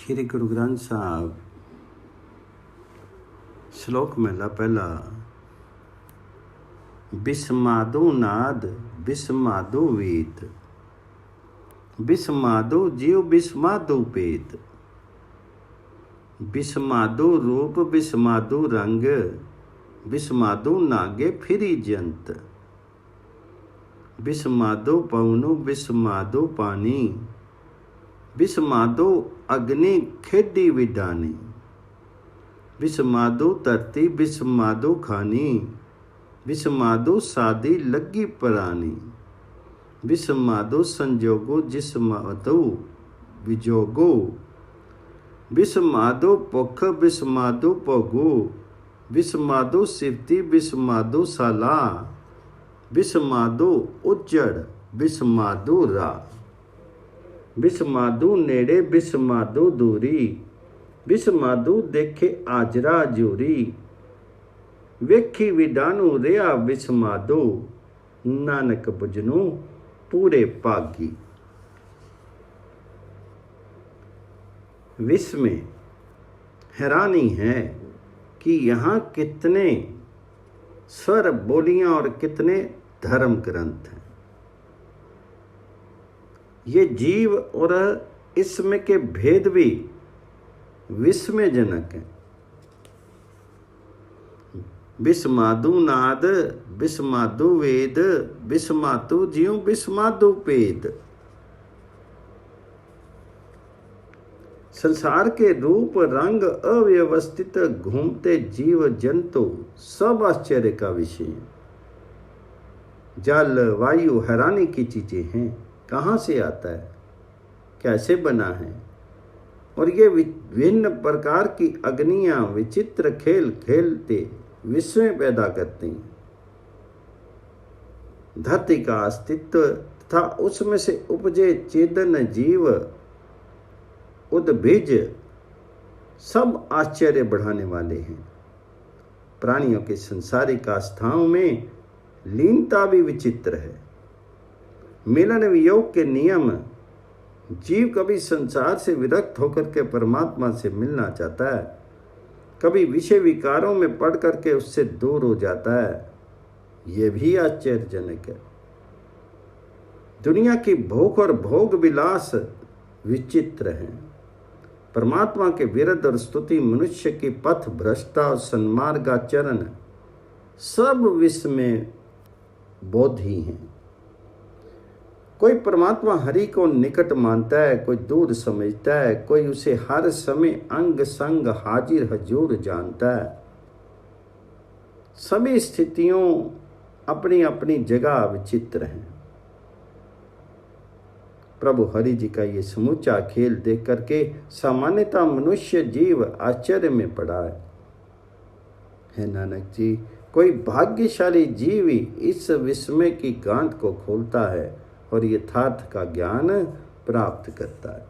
श्री गुरु ग्रंथ साहब श्लोक महला पहला। बिस्मादो नाद बिस्मादो वेद, बिस्मादो जीव बिस्मादो पेद, बिस्मादो रूप बिस्मादो रंग, बिस्मादो नागे फिरी जंत, बिस्मादो पवनो बिस्मादो पानी, बिस्मादो अग्नि खेडी विडानी, बिस्मादो धरती बिस्मादो खानी, बिस्मादो सादी लगी परानी, बिस्मादो संजोगो जिस्मादो विजोगो, बिस्मादो पुख बिस्मादो पगो, बिस्मादो सिवती बिस्मादो साला, बिस्मादो उजड़ बिस्मादो रा, बिस्मादो नेड़े बिस्मादो दूरी, बिस्मादो देखे आजरा जोरी, वेखी विडानू रिया बिस्मादो, नानक भजनू पूरे पागी। विस्मय हैरानी है कि यहाँ कितने स्वर बोलियां और कितने धर्म ग्रंथ हैं। ये जीव और इसमें के भेद भी विस्मयजनक हैं। बिस्मादु नाद बिस्मादु वेद, बिस्मादु जीव बिस्मादु पेद। संसार के रूप रंग अव्यवस्थित घूमते जीव जंतु सब आश्चर्य का विषय। जल वायु हैरानी की चीजें हैं। कहाँ से आता है, कैसे बना है, और ये विभिन्न प्रकार की अग्नियां विचित्र खेल खेलते विस्मय पैदा करती हैं। धरती का अस्तित्व तथा उसमें से उपजे चेतन जीव उद्भिज सब आश्चर्य बढ़ाने वाले हैं। प्राणियों के संसारिक आस्थाओं में लीनता भी विचित्र है। मिलन वियोग के नियम, जीव कभी संसार से विरक्त होकर के परमात्मा से मिलना चाहता है, कभी विषय विकारों में पड़ करके उससे दूर हो जाता है। यह भी आश्चर्यजनक है। दुनिया की भूख और भोग विलास विचित्र हैं। परमात्मा के विरुद्ध और स्तुति, मनुष्य की पथ भ्रष्टता और सन्मार्गाचरण सब विस्मय बोधी हैं। कोई परमात्मा हरि को निकट मानता है, कोई दूर समझता है, कोई उसे हर समय अंग संग हाजिर हजूर जानता है। सभी स्थितियों अपनी अपनी जगह विचित्र हैं। प्रभु हरि जी का ये समूचा खेल देख करके सामान्यतः मनुष्य जीव आश्चर्य में पड़ा है नानक जी, कोई भाग्यशाली जीव ही इस विस्मय की गांठ को खोलता है और यथार्थ का ज्ञान प्राप्त करता है।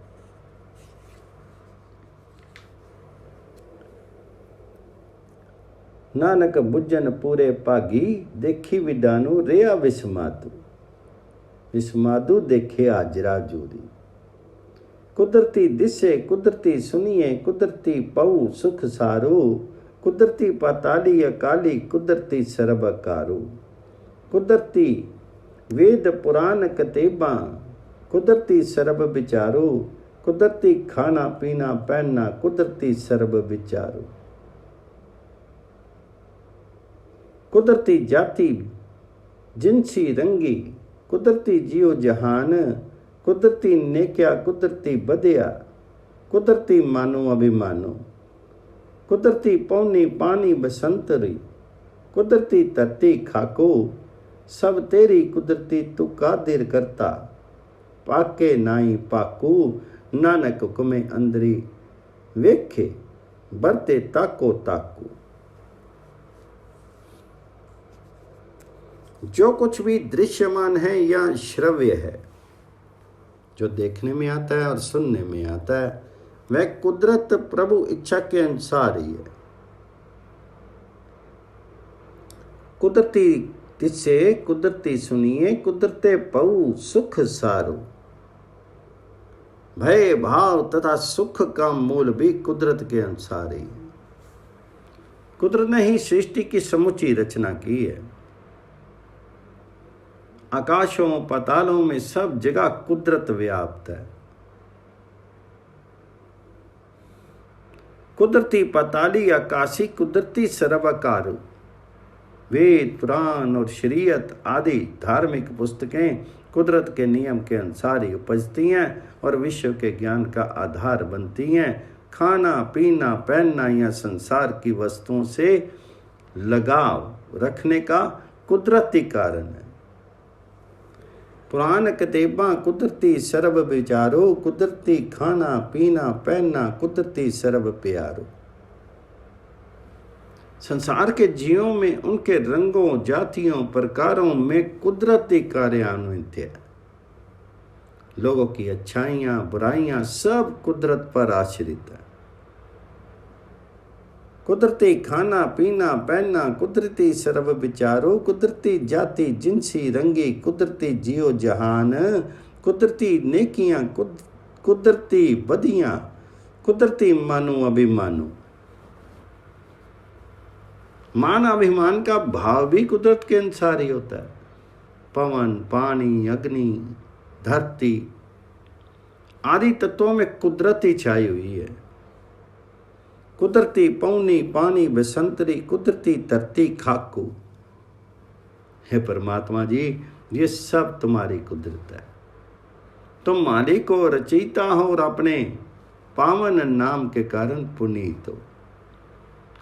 नानक बुझन पूरे पागी, देखी विडानू रिया विस्मादु, विस्मादु देखे आजरा जोरी। कुदरती दिसे कुदरती सुनिए, कुदरती पऊ सुख सारो, कुदरती पाताली अकाली कुदरती सर्वकारो, कुदरती वेद पुराण कतेबा, कुदरती सर्व विचारो, कुदरती खाना पीना पहनना कुदरती सर्व विचारो, कुदरती जाति जिनसी रंगी, कुदरती जियो जहान, कुदरती नेक्या कुदरती बदिया, कुदरती मानो अभिमानो, कुदरती पौनी पानी बसंतरी, कुदरती धरती खाको, सब तेरी कुदरती तू कादिर करता, पाके नाई पाकू, नानक हुक्मे अंदरी वेखे, बरते ताको ताकू। जो कुछ भी दृश्यमान है या श्रव्य है, जो देखने में आता है और सुनने में आता है, वह कुदरत प्रभु इच्छा के अनुसार ही है। कुदरती तिसे कुदरती सुनिए, कुदरते पऊ सुख सारो। भय भाव तथा सुख का मूल भी कुदरत के अनुसार ही है। कुदरत ने ही सृष्टि की समुची रचना की है। आकाशों पातालों में सब जगह कुदरत व्याप्त है। कुदरती पाताली आकाशी कुदरती सर्वकार। वेद पुराण और शरीयत आदि धार्मिक पुस्तकें कुदरत के नियम के अनुसार ही उपजती हैं और विश्व के ज्ञान का आधार बनती हैं। खाना पीना पहनना या संसार की वस्तुओं से लगाव रखने का कुदरती कारण है। पुराण किताबां कुदरती सर्व विचारो, कुदरती खाना पीना पहनना कुदरती सर्व प्यारो। संसार के जीवों में उनके रंगों जातियों प्रकारों में कुदरती कार्यान्वित है। लोगों की अच्छाइयाँ बुराइयाँ सब कुदरत पर आश्रित है। कुदरती खाना पीना पहनना कुदरती सर्व विचारो, कुदरती जाति जिनसी रंगी कुदरती जियो जहान, कुदरती नेकियां कुदरती बदियां, कुदरती मानो अभिमानो। मान अभिमान का भाव भी कुदरत के अनुसार ही होता है। पवन पानी अग्नि धरती आदि तत्वों में कुदरत ही छाई हुई है। कुदरती पौनी पानी बसंतरी कुदरती धरती खाकू। हे परमात्मा जी, ये सब तुम्हारी कुदरत है। तुम मालिक हो, रचयिता हो और अपने पावन नाम के कारण पुनीत हो।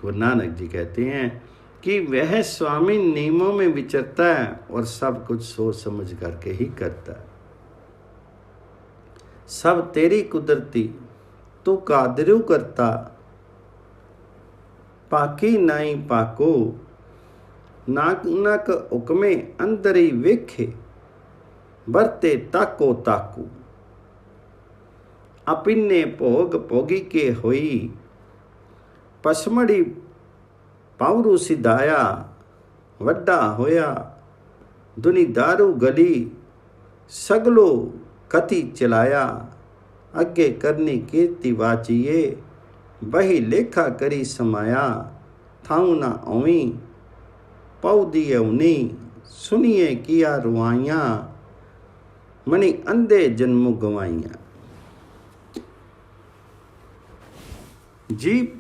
गुरु नानक जी कहते हैं कि वह स्वामी नियमों में विचरता है और सब कुछ सोच समझ करके ही करता है। सब तेरी कुदरती तू कादरू करता, पाकी नाई पाको, नानक हुक्मे अंदरी वेखे, बरते ताको ताकू। अपिन्ने भोग भोगी के होई, पसमड़ी पावरू सिधाया, वड्डा होया दुनी दारू गली, सगलो कति चलाया। अगे करनी कीर्ति वाचिए, बही लेखा करी समाया। थाऊ ना ओवी पौ दिए उनी, सुनिए किया रुआइया, मनी अंधे जन्म गवाइया। जीव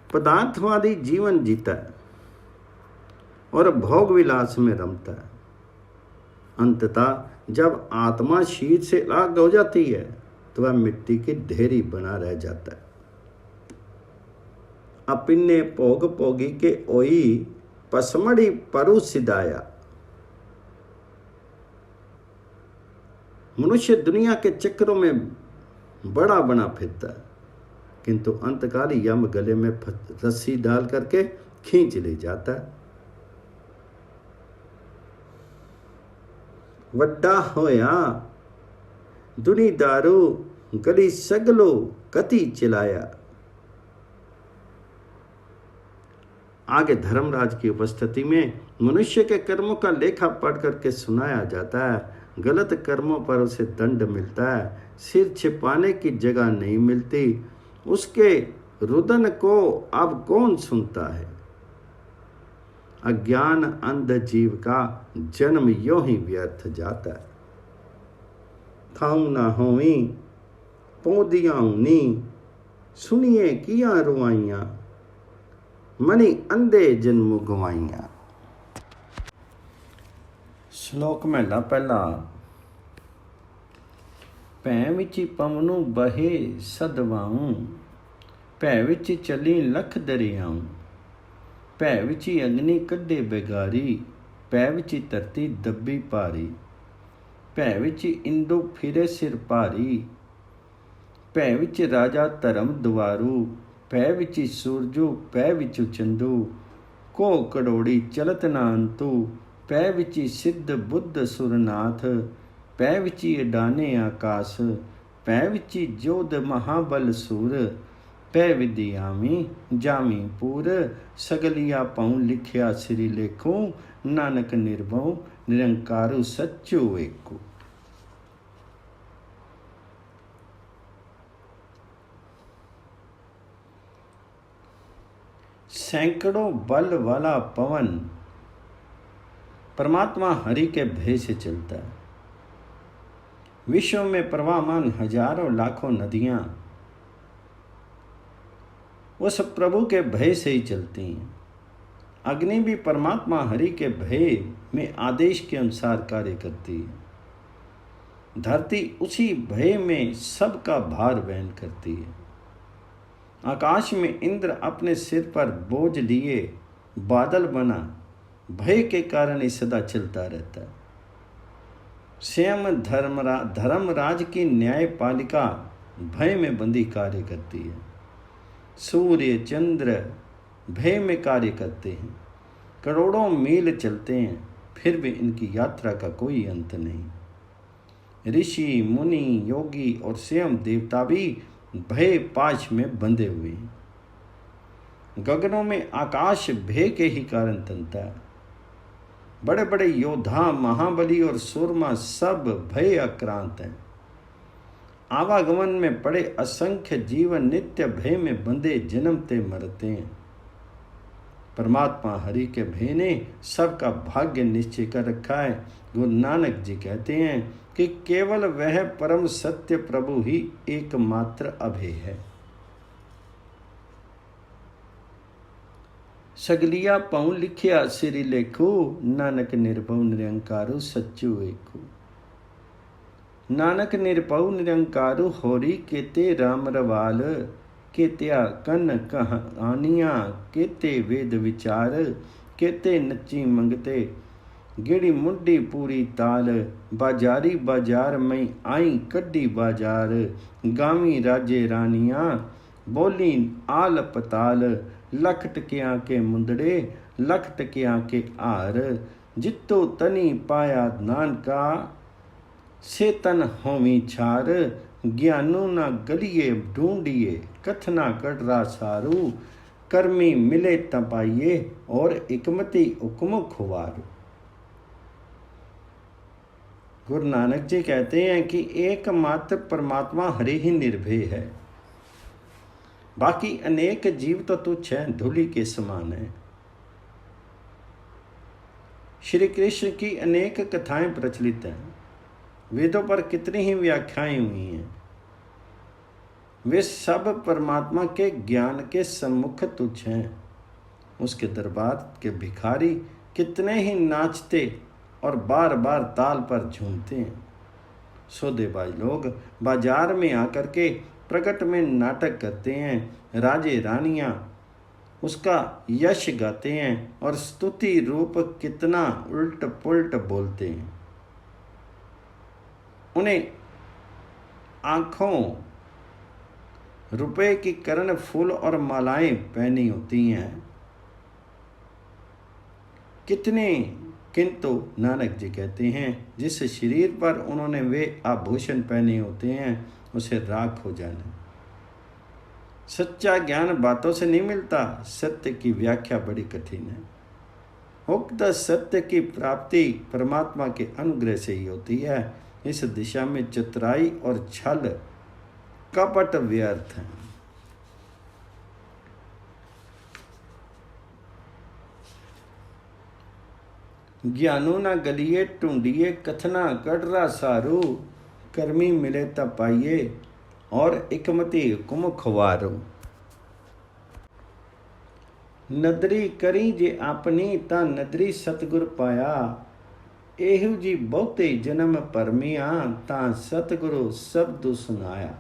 पदार्थवादी जीवन जीता है और भोग विलास में रमता है। अंततः जब आत्मा शरीर से अलग हो जाती है तो वह मिट्टी की ढेरी बना रह जाता है। अपिन्ने भोग भोगी के ओई, पसमड़ी परु सिदाया। मनुष्य दुनिया के चक्रों में बड़ा बना फिरता है, किंतु अंतकाली यम गले में रस्सी डाल करके खींच ले जाता है। वड्डा होया दुनी दारू गली सगलो कति चिलाया। आगे धर्मराज की उपस्थिति में मनुष्य के कर्मों का लेखा पढ़ करके सुनाया जाता है। गलत कर्मों पर उसे दंड मिलता है। सिर छिपाने की जगह नहीं मिलती। उसके रुदन को अब कौन सुनता है। अज्ञान अंध जीव का जन्म यों ही व्यर्थ जाता है। थाऊ ना होवी पौदियां ऊनी, सुनिए किया रुआइया, मनी अंधे जन्म गवाइया। श्लोक महला पहला। भै विच पवनु बहे सदवाऊं, भै विच चली लख दरियाऊं। भै विच अग्नि कढे बेगारी, भै विच धरती दब्बी भारी। भै विच इंदु फिरे सिर भारी, भै विच राजा धर्म दुआरू। भै विच सूरजू भै विच चंदू, को कड़ोड़ी चलत ना अंतु। भै विच सिद्ध बुद्ध सुरनाथ, भै विच अडाने आकाश। भै विच जोध महाबल सूर, भै विधि आवी जामी पूर। सगलिया पाऊं लिखिया श्री लेखो, नानक निर्भउ निरंकारू सच्चो एको। सैकड़ों बल वाला पवन परमात्मा हरि के भय से चलता है। विश्व में प्रवाहमान हजारों लाखों नदियां उस प्रभु के भय से ही चलती हैं। अग्नि भी परमात्मा हरि के भय में आदेश के अनुसार कार्य करती है। धरती उसी भय में सबका भार वहन करती है। आकाश में इंद्र अपने सिर पर बोझ लिए बादल बना भय के कारण ही सदा चलता रहता है। स्वयं धर्मराज की न्यायपालिका भय में बंदी कार्य करती है। सूर्य चंद्र भय में कार्य करते हैं। करोड़ों मील चलते हैं, फिर भी इनकी यात्रा का कोई अंत नहीं। ऋषि मुनि योगी और स्वयं देवता भी भय पाश में बंधे हुए हैं। गगनों में आकाश भय के ही कारण तनता है। बड़े बड़े योद्धा महाबली और सूरमा सब भय आक्रांत हैं। आवागमन में पड़े असंख्य जीवन नित्य भय में बंधे जन्मते मरते हैं। परमात्मा हरि के भय ने सबका भाग्य निश्चय कर रखा है। गुरु नानक जी कहते हैं कि केवल वह परम सत्य प्रभु ही एकमात्र अभय है। सगलिया पाऊं लिखिया सिरि लेखो, नानक निर्भउ निरंकारो सच्चु एकु। नानक निर्भउ निरंकारो होरी केते राम रवाल, केत्या कन कहानियाँ केते वेद विचार, केते नच्ची मंगते गिड़ी मुंडी पूरी ताल, बाजारी बाजार में आई कड्डी बाजार, गावी राजे रानियाँ बोली आल पताल, लख टकिया के मुंदड़े लख टकिया के आर, जितो तनी पाया नानका से तन होमी छार, ज्ञानू ना गलिए ढूंढिए कथना कटरा सारू, कर्मी मिले तपाइए और इकमती हुक्म खुवारू। गुरु नानक जी कहते हैं कि एकमात्र परमात्मा हरि ही निर्भय है। बाकी अनेक जीव तो तुच्छ हैं, धूलि के समान है। श्री कृष्ण की अनेक कथाएं प्रचलित हैं। वेदों पर कितनी ही व्याख्याएं हुई हैं। वे सब परमात्मा के ज्ञान के सम्मुख तुच्छ हैं। उसके दरबार के भिखारी कितने ही नाचते और बार बार ताल पर झूमते हैं। सौदेबाज लोग बाजार में आकर के प्रकट में नाटक करते हैं। राजे रानियां उसका यश गाते हैं और स्तुति रूप कितना उल्ट पुल्ट बोलते हैं। उन्हें आँखों रुपए की कर्ण फूल और मालाएं पहनी होती हैं। कितने किंतु नानक जी कहते हैं जिस शरीर पर उन्होंने वे आभूषण पहने होते हैं उसे राख हो जाना। सच्चा ज्ञान बातों से नहीं मिलता, सत्य की व्याख्या बड़ी कठिन है। उक्त सत्य की प्राप्ति परमात्मा के अनुग्रह से ही होती है। इस दिशा में चतुराई और छल कपट व्यर्थ है। ज्ञानू ना गलिए ढूंढिए कथना कटरा सारू, कर्मी मिले तब पाइए और इकमती हुक्म खुवारो। नदरी करी जे अपनी ता नदरी सतगुर पाया, एहु जी बहुते जन्म परमिया ता सतगुरु शब्द सुनाया।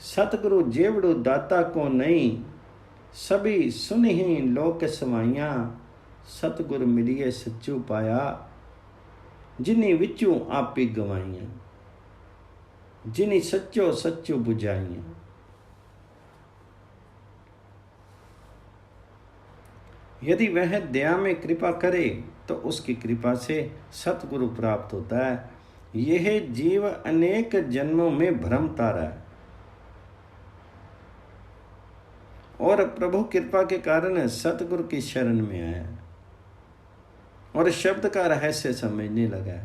सतगुरु जेवड़ू दाता को नहीं, सभी सुनहि लोक समाइया, सतगुर मिलिए सच्चू पाया, जिन्हीं विचों आपी गवाइया, जिन्हीं सच्चो सच्चो बुझाइया। यदि वह दया में कृपा करे तो उसकी कृपा से सतगुरु प्राप्त होता है। यह जीव अनेक जन्मों में भ्रमता रहा और प्रभु कृपा के कारण सतगुरु की शरण में आया और शब्द का रहस्य समझने लगा।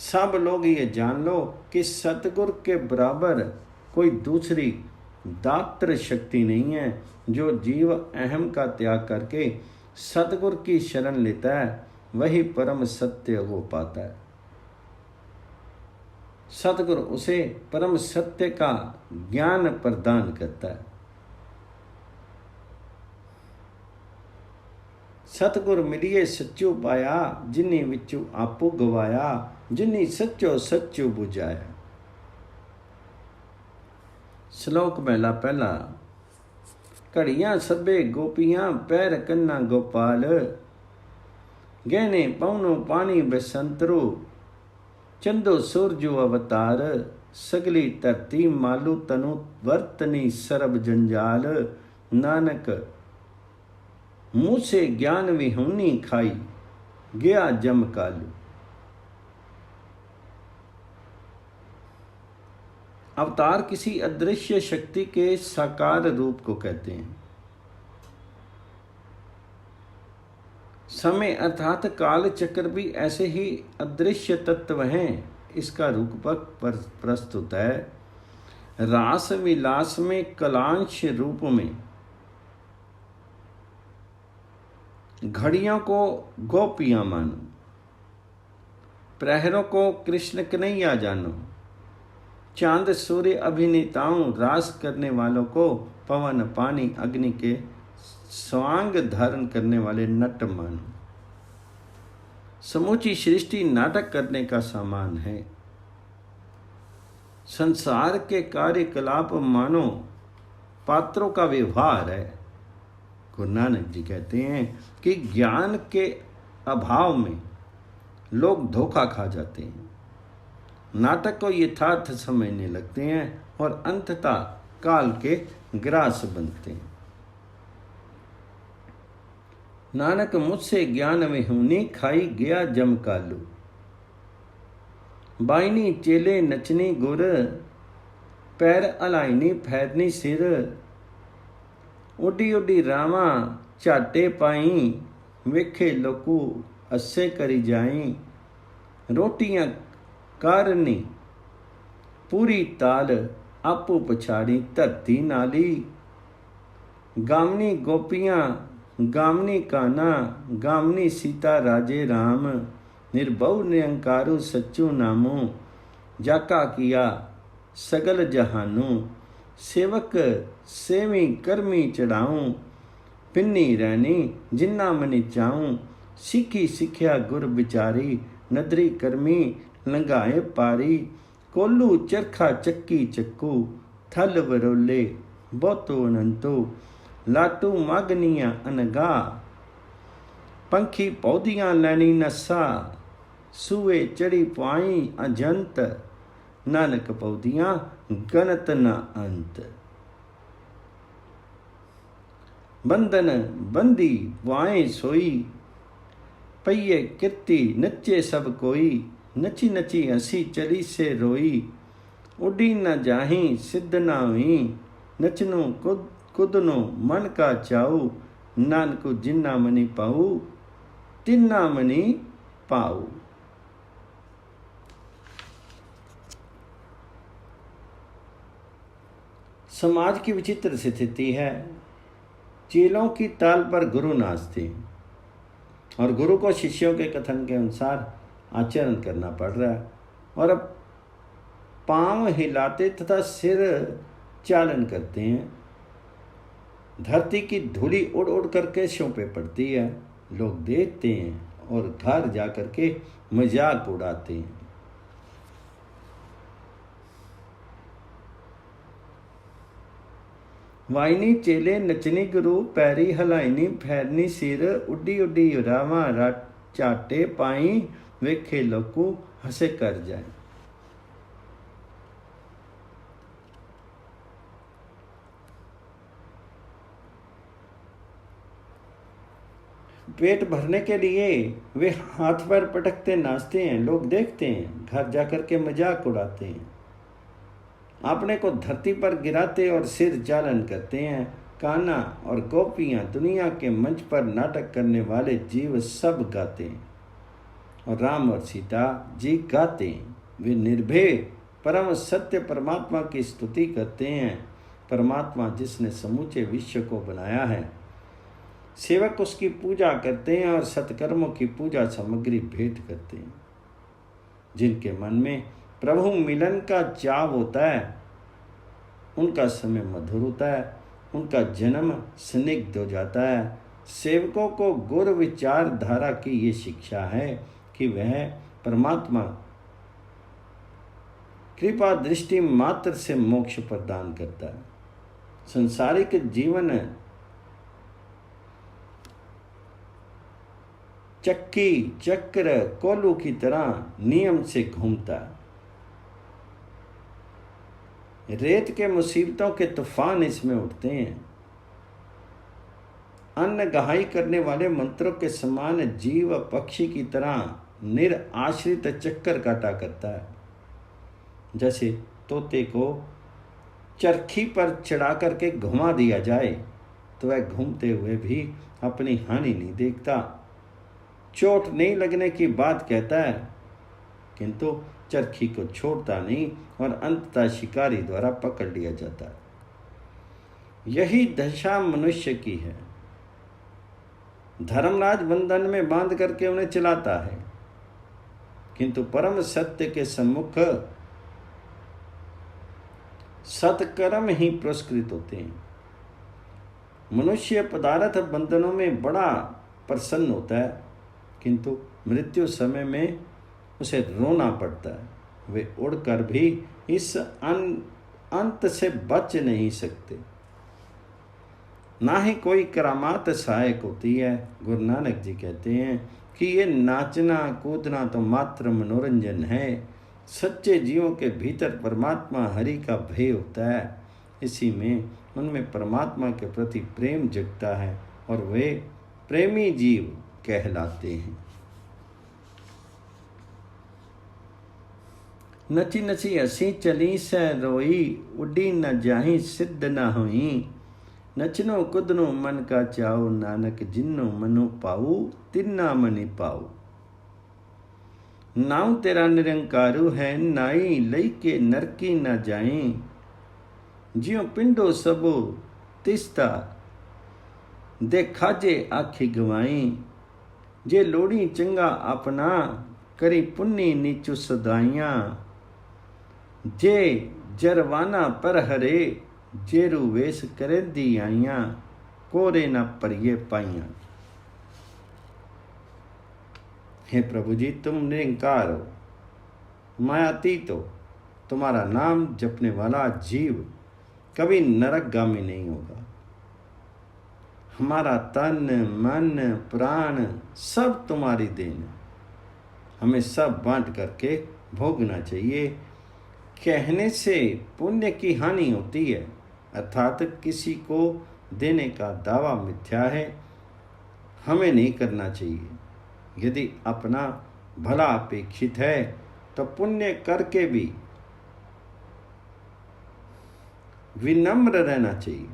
सब लोग ये जान लो कि सतगुरु के बराबर कोई दूसरी दात्र शक्ति नहीं है। जो जीव अहम का त्याग करके सतगुरु की शरण लेता है वही परम सत्य हो पाता है। सतगुरु उसे परम सत्य का ज्ञान प्रदान करता है। सतगुर मिलिए सच्चो पाया, जिन्नी विचू आपो गवाया, जिन्नी सच्चो सच्चो बुझाया। श्लोक पहला पहला। घड़ियां सभे गोपियां पैर कन्ना गोपाल, गहने पौनो पानी बसंतरो, चंदो सूरजो अवतार, सगली धरती मालू तनु वर्तनी सरब जंजाल, नानक मुँह से ज्ञान विहुनी खाई, गया जम कालू। अवतार किसी अदृश्य शक्ति के साकार रूप को कहते हैं। समय अर्थात काल चक्र भी ऐसे ही अदृश्य तत्व हैं। इसका रूपक प्रस्तुत है। रास विलास में कलांश रूप में घड़ियों को गोपियां मानो, प्रहरों को कृष्ण कन्हैया जानो, चांद सूर्य अभिनेताओं रास करने वालों को पवन पानी अग्नि के स्वांग धारण करने वाले नट मानो। समूची सृष्टि नाटक करने का सामान है। संसार के कार्यकलाप मानो पात्रों का व्यवहार है। गुरु नानक जी कहते हैं कि ज्ञान के अभाव में लोग धोखा खा जाते हैं, नाटक को यथार्थ समझने लगते हैं और अंततः काल के ग्रास बनते हैं। नानक मुझसे ज्ञान विहुनी खाई, गया जम कालू। बाइनी चेले नचनी गुर, पैर अलाइनी फैरनी सिर, उडी उडी रावा झाटे पाई, वेखे लोकू अस्से करी जाई, रोटियां कारनी पूरी ताल, आपू पछाड़ी धरती नाली, गामनी गोपियां गामनी काना, गामनी सीता राजे राम, निर्भव निरंकारू सच्चू नामो, जाका किया सगल जहानू, सेवक सेवी कर्मी चढ़ाऊं, पिन्नी रहनी जिन्ना मनी चाऊं, सीखी सिखिया गुर बिचारी, नदरी कर्मी लंघाए पारी, कोलू चरखा चक्की चक्कू, थल वरोले बहुतो अनंतो, लाटू मागनिया अनगा, पंखी पौधियां लैनी नसा, सूए चढ़ी पाई अजंत, नानक पौधियां गनत न अंत। बंधन बंदी वाएं सोई, पइये किरती नच्चे सब कोई, नची नची हंसी चली से रोई, उडी न जाही सिद्ध ना हुई, नचनो कुदनो मन का चाऊ, नानक जिन्ना मनी पाऊ, तिन्ना मनी पाऊ। समाज की विचित्र स्थिति है। चेलों की ताल पर गुरु नाचते और गुरु को शिष्यों के कथन के अनुसार आचरण करना पड़ रहा है, और अब पांव हिलाते तथा सिर चालन करते हैं। धरती की धूली उड़ उड़ कर केशों पे पड़ती है। लोग देखते हैं और घर जा कर के मजाक उड़ाते हैं। वाइनी चेले नचनी गुरु, पैरी हलाइनी फैरनी सिर, उडी उडी रावा चाटे पाई, वेखे लोकू हंसे कर जाए। पेट भरने के लिए वे हाथ पैर पटकते नाचते हैं। लोग देखते हैं, घर जाकर के मजाक उड़ाते हैं। अपने को धरती पर गिराते और सिर चालन करते हैं। कान्हा और गोपियां, दुनिया के मंच पर नाटक करने वाले जीव सब गाते हैं, और राम और सीता जी गाते हैं। वे निर्भय परम सत्य परमात्मा की स्तुति करते हैं। परमात्मा जिसने समूचे विश्व को बनाया है, सेवक उसकी पूजा करते हैं और सत्कर्मों की पूजा सामग्री भेंट करते हैं। जिनके मन में प्रभु मिलन का चाव होता है, उनका समय मधुर होता है, उनका जन्म स्निग्ध हो जाता है। सेवकों को गुरु विचारधारा की ये शिक्षा है कि वह परमात्मा कृपा दृष्टि मात्र से मोक्ष प्रदान करता है। संसारिक जीवन चक्की चक्र कोलू की तरह नियम से घूमता है। रेत के मुसीबतों के तूफान इसमें उठते हैं। अन्न गहाई करने वाले मंत्रों के समान जीव पक्षी की तरह निराश्रित चक्कर काटा करता है। जैसे तोते को चरखी पर चढ़ा करके घुमा दिया जाए तो वह घूमते हुए भी अपनी हानि नहीं देखता, चोट नहीं लगने की बात कहता है, किंतु चरखी को छोड़ता नहीं और अंततः शिकारी द्वारा पकड़ लिया जाता है। यही दशा मनुष्य की है। धर्मराज बंधन में बांध करके उन्हें चलाता है, किंतु परम सत्य के सम्मुख सत्कर्म ही पुरस्कृत होते हैं। मनुष्य पदार्थ बंधनों में बड़ा प्रसन्न होता है, किंतु मृत्यु समय में उसे रोना पड़ता है। वे उड़कर भी इस अंत से बच नहीं सकते। ना ही कोई करामात सहायक होती है। गुरु नानक जी कहते हैं कि ये नाचना कूदना तो मात्र मनोरंजन है। सच्चे जीवों के भीतर परमात्मा हरि का भय होता है। इसी में उनमें परमात्मा के प्रति प्रेम जगता है और वे प्रेमी जीव कहलाते हैं। नची नची हसी चली से रोई, उडी न जाही सिद्ध न होई। नचनो कुदनो मन का चाओ, नानक जिन्नो मनो पाऊ, तिन्ना मनि पाऊ। नाउ तेरा निरंकारू है, नाई लई के नरकी न जाए। जियो पिंडो सबो तिस्ता, देखाजे आखी गवाई। जे लोड़ी चंगा अपना, करी पुन्नी नीचु सदाइयां। जे जरवाना पर हरे, जेरू वेश करे दी आइयां। कोरे न परिये पाइयां। हे प्रभु जी, तुम निरंकार हो, मायातीत हो। तुम्हारा नाम जपने वाला जीव कभी नरकगामी नहीं होगा। हमारा तन मन प्राण सब तुम्हारी देन है। हमें सब बांट करके भोगना चाहिए। कहने से पुण्य की हानि होती है, अर्थात किसी को देने का दावा मिथ्या है। हमें नहीं करना चाहिए। यदि अपना भला अपेक्षित है तो पुण्य करके भी विनम्र रहना चाहिए।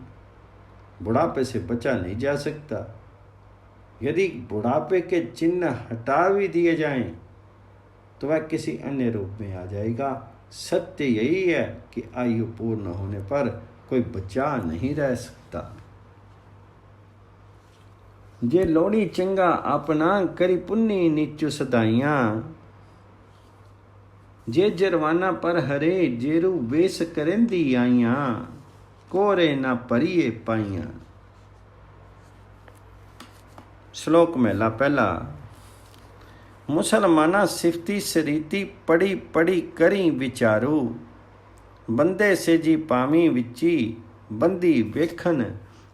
बुढ़ापे से बचा नहीं जा सकता। यदि बुढ़ापे के चिन्ह हटा भी दिए जाएं तो वह किसी अन्य रूप में आ जाएगा। सत्य यही है कि आयु पूर्ण होने पर कोई बचा नहीं रह सकता। जे लोड़ी चंगा अपना, करी पुन्नी नीचु सदाइयां। जे जरवाना पर हरे, जेरू वेश करेंदी आइयां। कोरे ना परिये पाइयां। श्लोक महला पहला। मुसलमाना सिफती सरीती, पड़ी पड़ी करी विचारू। बंदे से जी पामी विची, बंदी वेखन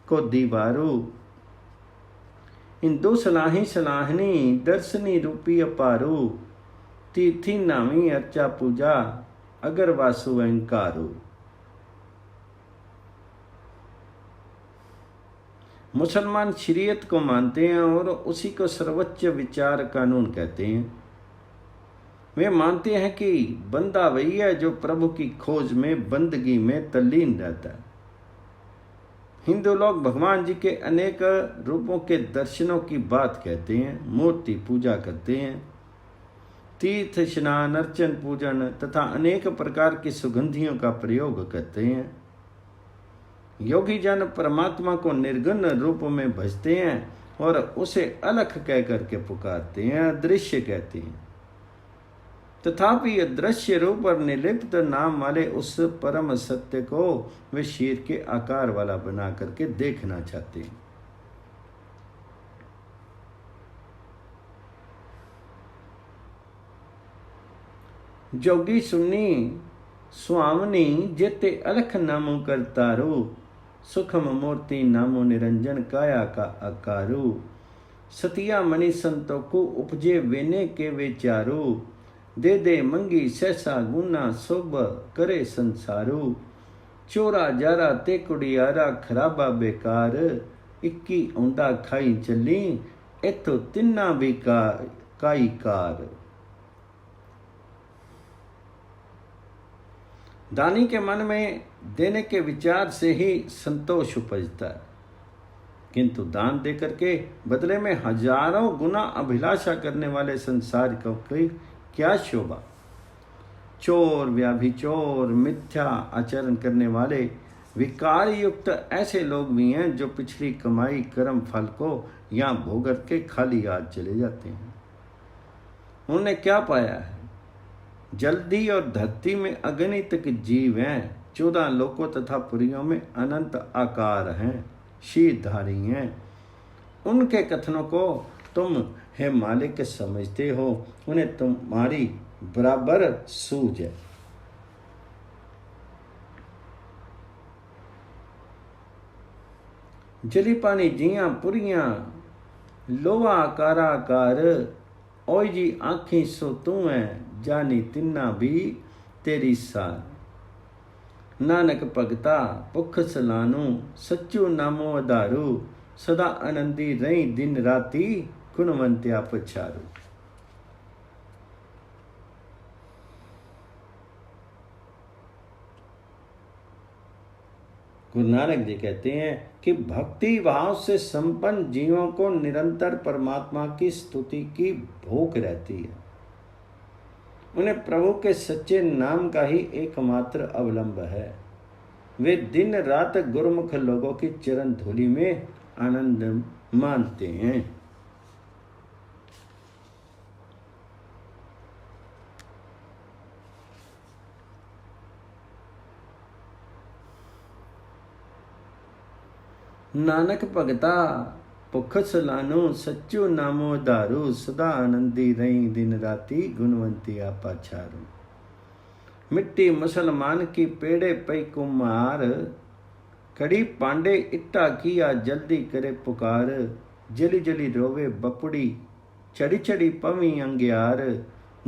को दीवारू। इंदु सलाही सलाहनी, दर्शनी रूपी अपारू। तीर्थी नामी अर्चा पूजा, अगर वासु अहंकारू। मुसलमान शरीयत को मानते हैं और उसी को सर्वोच्च विचार कानून कहते हैं। वे मानते हैं कि बंदा वही है जो प्रभु की खोज में बंदगी में तल्लीन रहता है। हिंदू लोग भगवान जी के अनेक रूपों के दर्शनों की बात कहते हैं, मूर्ति पूजा करते हैं, तीर्थ स्नान अर्चन पूजन तथा अनेक प्रकार की सुगंधियों का प्रयोग करते हैं। योगी जन परमात्मा को निर्गुण रूप में भजते हैं और उसे अलख कह करके पुकारते हैं, अदृश्य कहते हैं। तथापि अदृश्य रूप और निर्लिप्त नाम वाले उस परम सत्य को वे शेर के आकार वाला बना करके देखना चाहते हैं। जोगी सुनी सुहावनी जेते अलख नामो करतारू, सुखम मूर्ति नामो निरंजन काया का आकारू। सतिया मणि संतो को उपजे वेने के विचारू, दे दे मंगी सहसा गुना शोभ करे संसारू। चोरा जारा ते कुड़ियारा खराबा बेकार, इक्की औंदा खाई चली एतो तिन्ना भी काई कार। दानी के मन में देने के विचार से ही संतोष उपजता है, किंतु दान देकर के बदले में हजारों गुना अभिलाषा करने वाले संसार को क्या शोभा। चोर, व्याभिचोर, मिथ्या आचरण करने वाले विकार युक्त ऐसे लोग भी हैं जो पिछली कमाई कर्म फल को यहाँ भोग के खाली हाथ चले जाते हैं। उन्होंने क्या पाया है? जल्दी और धरती में अगणित जीव हैं, 14 लोकों तथा पुरियों में अनंत आकार हैं, शीरधारी हैं। उनके कथनों को तुम हे मालिक समझते हो, उन्हें तुम्हारी बराबर सूझ है। जली पानी जियां पुरियां लोहा आकाराकार, ओई जी आँखी सो तू है जानी तिन्ना भी तेरी सार। नानक भगता भुख सलानू सच्चू नामो आधारू, सदा आनंदी रही दिन राती गुणवंत्या पछारू। गुरु नानक जी कहते हैं कि भक्ति भाव से संपन्न जीवों को निरंतर परमात्मा की स्तुति की भूख रहती है। उन्हें प्रभु के सच्चे नाम का ही एकमात्र अवलंब है। वे दिन रात गुरुमुख लोगों की चरण धूलि में आनंद मानते हैं। नानक भगता भुख सलानो सच्चो नामो दारू, सदा आनंदी रही दिन राती गुणवंती आपा छारू। मिट्टी मुसलमान की पेड़े पई कुमार, कड़ी पांडे इट्टा किया जल्दी करे पुकार। जली जली रोवे बपुड़ी चढ़ी चढ़ी पवी अंग्यार,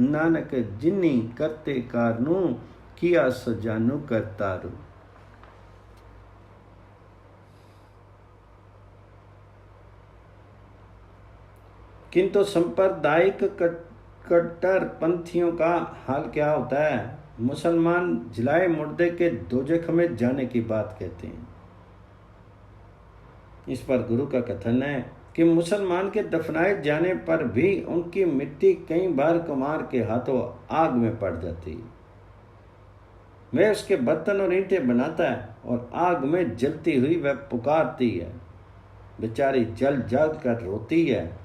नानक जिन्नी करते कारनू किया सजानू करतारू। किंतु सांप्रदायिक कट्टर पंथियों का हाल क्या होता है? मुसलमान जलाए मुर्दे के दोजख में जाने की बात कहते हैं। इस पर गुरु का कथन है कि मुसलमान के दफनाए जाने पर भी उनकी मिट्टी कई बार कुम्हार के हाथों आग में पड़ जाती है। वह उसके बर्तन और ईंटें बनाता है और आग में जलती हुई वह पुकारती है। बेचारी जल जल कर रोती है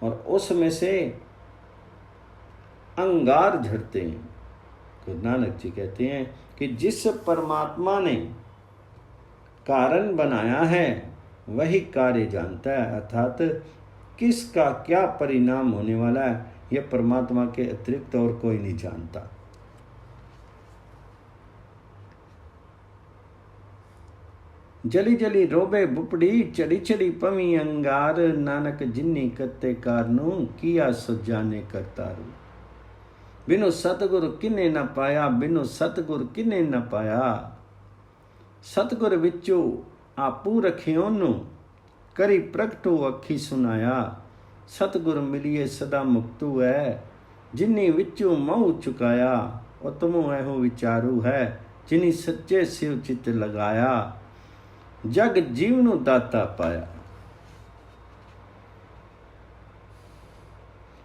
और उसमें से अंगार झड़ते हैं। गुरु नानक जी कहते हैं कि जिस परमात्मा ने कारण बनाया है वही कार्य जानता है, अर्थात किसका क्या परिणाम होने वाला है यह परमात्मा के अतिरिक्त और कोई नहीं जानता। जली जली रोबे बुपड़ी चढ़ी चढ़ी पवी अंगार, नानक जिन्नी कत्ते कारनू किया सजाने करतारू। बिनु सतगुरु किने न पाया, बिनु सतगुरु किने न पाया। सतगुर विचो आपू रखियो नु, करी प्रगटो अखी सुनाया। सतगुर मिलिए सदा मुक्तु है, जिन्नी विचो मऊ चुकाया। और तुमो ऐहो विचारू है, जिन्नी सच्चे शिव चित लगाया। जग जीवनु दाता पाया।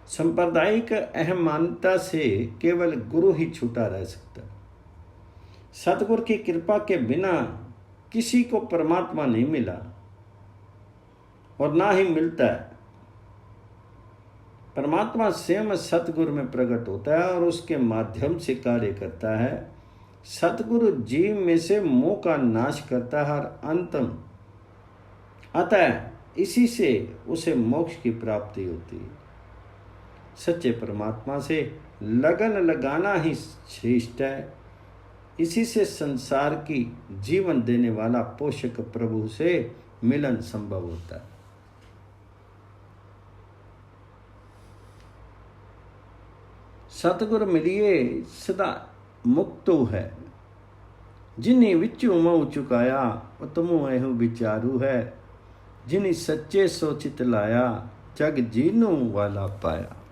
सांप्रदायिक अहमानता से केवल गुरु ही छूटा रह सकता। सतगुरु की कृपा के बिना किसी को परमात्मा नहीं मिला और ना ही मिलता है। परमात्मा स्वयं सतगुरु में प्रकट होता है और उसके माध्यम से कार्य करता है। सतगुरु जीव में से मोह का नाश करता है और अंतम अतः इसी से उसे मोक्ष की प्राप्ति होती है। सच्चे परमात्मा से लगन लगाना ही श्रेष्ठ है। इसी से संसार की जीवन देने वाला पोषक प्रभु से मिलन संभव होता है। सतगुर मिलिए सदा मुक्तो है, जिन्हें विचु मऊ चुकाया उतमु एहु विचारू है। जिन्हें सच्चे सोचित लाया, जग जीनू वाला पाया।